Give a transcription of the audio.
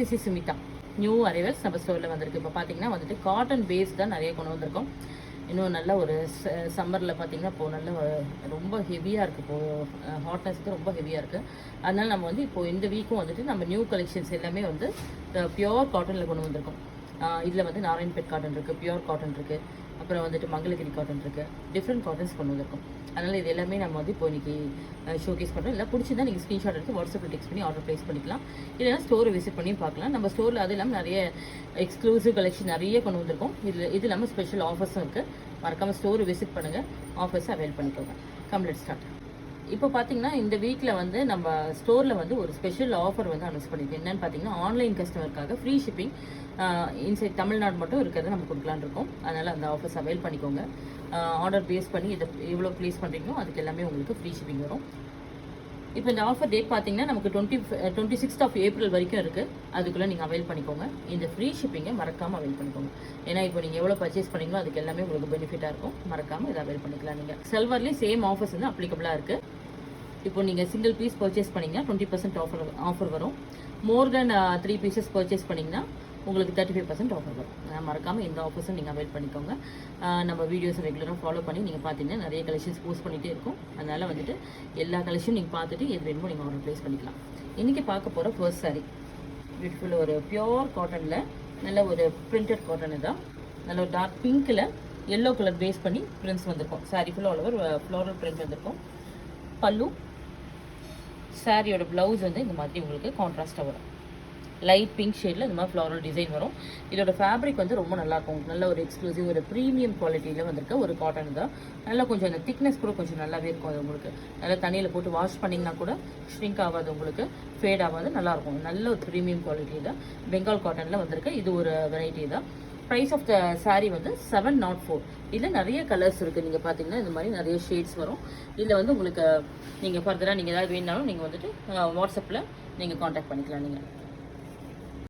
This is Sumitha. New arrivals நம்ம ஸ்டோரில் வந்திருக்கு. இப்போ பார்த்தீங்கன்னா வந்துட்டு காட்டன் பேஸ் தான் நிறைய கொண்டு வந்திருக்கோம். இன்னும் நல்ல ஒரு சம்மரில் பார்த்தீங்கன்னா இப்போது நல்ல ரொம்ப ஹெவியாக இருக்குது. இப்போது ஹாட்னஸ்க்கு ரொம்ப ஹெவியாக இருக்குது. அதனால் நம்ம வந்து இப்போது இந்த வீக்கும் வந்துட்டு நம்ம நியூ கலெக்ஷன்ஸ் எல்லாமே வந்து பியோர் காட்டனில் கொண்டு வந்திருக்கோம். இதில் வந்து நாராயண்பேட் காட்டன் இருக்குது, பியோர் காட்டன் இருக்குது, அப்புறம் வந்துட்டு மங்களகிரி காட்டன் இருக்குது, டிஃப்ரெண்ட் காட்டன்ஸ் கொண்டு வந்திருக்கோம். அதனால் இது எல்லாமே நம்ம வந்து இப்போ இன்றைக்கி ஷோகேஸ் பண்ணுறோம். இல்லை பிடிச்சிருந்தா நீங்கள் ஸ்க்ரீன்ஷாட் எடுத்து வாட்ஸ்அப்பில் டெக்ஸ்ட் பண்ணி ஆர்டர் ப்ளேஸ் பண்ணிக்கலாம். இல்லைனா ஸ்டோரை விசிட் பண்ணியும் பார்க்கலாம். நம்ம ஸ்டோரில் அது இல்லாமல் நிறைய எக்ஸ்க்ளூசிவ் கலெக்ஷன் நிறைய கொண்டு வந்திருக்கோம். இது இல்லாமல் ஸ்பெஷல் ஆஃபர்ஸும் இருக்குது. மறக்காமல் ஸ்டோரை விசிட் பண்ணுங்கள், ஆஃபர்ஸை அவைல் பண்ணிக்கோங்க. Complete start. இப்போ பார்த்தீங்கன்னா இந்த வீக்கில் வந்து நம்ம ஸ்டோரில் வந்து ஒரு ஸ்பெஷல் ஆஃபர் வந்து அனௌன்ஸ் பண்ணியிருக்கோம். என்னென்னு பார்த்தீங்கன்னா ஆன்லைன் கஸ்டமருக்காக ஃப்ரீ ஷிப்பிங் இன்சைட் தமிழ்நாடு மட்டும் இருக்கிறத நம்ம கொடுக்கலான்னு இருக்கோம். அதனால் அந்த ஆஃபர்ஸ் அவைல் பண்ணிக்கோங்க. ஆர்டர் பேஸ் பண்ணி இதை எவ்வளோ ப்ளேஸ் பண்ணுறீங்களோ அதுக்கு எல்லாமே உங்களுக்கு ஃப்ரீ ஷிப்பிங் வரும். இப்போ இந்த ஆஃபர் டேட் பார்த்தீங்கன்னா நமக்கு 26th of April வரைக்கும் இருக்குது. அதுக்குள்ளே நீங்கள் அவைல் பண்ணிக்கோங்க. இந்த ஃப்ரீ ஷிப்பிங்கை மறக்காமல் அவைல் பண்ணிக்கோங்க. ஏன்னா இப்போ நீங்கள் எவ்வளோ பர்ச்சேஸ் பண்ணீங்களோ அதுக்கு எல்லாமே உங்களுக்கு பெனிஃபிட்டாக இருக்கும். மறக்காமல் இதை அவைல் பண்ணிக்கலாம். நீங்கள் செல்வர்லேயும் சேம் ஆஃபர்ஸ் வந்து அப்ளிகபிளாக இருக்குது. இப்போ நீங்கள் சிங்கிள் பீஸ் பர்ச்சேஸ் பண்ணிங்கன்னா 20% ஆஃபர் வரும். மோர் தென் 3 pieces பர்ச்சேஸ் பண்ணிங்கன்னா உங்களுக்கு 35% ஆஃபர் வரும். மறக்காமல் இந்த ஆஃபர்ஸும் நீங்கள் அவைல் பண்ணிக்கோங்க. நம்ம வீடியோஸ் ரெகுலராக ஃபாலோ பண்ணி நீங்கள் பார்த்தீங்கன்னா நிறைய கலெக்ஷன்ஸ் போஸ்ட் பண்ணிகிட்டே இருக்கும். அதனால் வந்துட்டு எல்லா கலெக்ஷனும் நீங்கள் பார்த்துட்டு எது வேணுமோ நீங்கள் ஆர்டர் ப்ளேஸ் பண்ணிக்கலாம். இன்றைக்கி பார்க்க போகிற ஃபர்ஸ்ட் சாரீ பியூட்டிஃபுல் ஒரு பியோர் காட்டனில் நல்ல ஒரு பிரிண்டட் காட்டன் தான். நல்ல ஒரு டார்க் பிங்க்கில் எல்லோ கலர் பேஸ் பண்ணி பிரிண்ட்ஸ் வந்திருக்கும். சாரீ ஃபுல்லாக ஆல் ஓவர் ஃப்ளோரல் பிரிண்ட் வந்திருக்கும். பல்லு சாரியோட ப்ளவுஸ் வந்து இந்த மாதிரி உங்களுக்கு கான்ட்ராஸ்ட்டாக வரும். லைட் பிங்க் ஷேடில் இந்த மாதிரி ஃப்ளாரல் டிசைன் வரும். இதோட ஃபேப்ரிக் வந்து ரொம்ப நல்லாயிருக்கும். நல்ல ஒரு எக்ஸ்க்ளூசிவ் ஒரு ப்ரீமியம் குவாலிட்டியில் வந்திருக்க ஒரு காட்டன் தான். நல்லா கொஞ்சம் அந்த திக்னஸ் கூட கொஞ்சம் நல்லாவே இருக்கும். அது உங்களுக்கு நல்லா தண்ணியில் போட்டு வாஷ் பண்ணிங்கன்னா கூட ஷ்ரிங்க் ஆகாது, உங்களுக்கு ஃபேட் ஆகாது, நல்லாயிருக்கும். நல்ல ஒரு ப்ரீமியம் குவாலிட்டி தான். பெங்கால் காட்டனில் வந்திருக்கு. இது ஒரு வெரைட்டி தான். ப்ரைஸ் ஆஃப் த சாரீ வந்து 704. இதில் நிறைய கலர்ஸ் இருக்குது. நீங்கள் பார்த்தீங்கன்னா இந்த மாதிரி நிறைய ஷேட்ஸ் வரும். இதில் வந்து உங்களுக்கு நீங்கள் ஃபர்தராக நீங்கள் ஏதாவது வேணுனாலும் நீங்கள் வந்துட்டு வாட்ஸ்அப்பில் நீங்கள் காண்டாக்ட் பண்ணிக்கலாம். நீங்கள்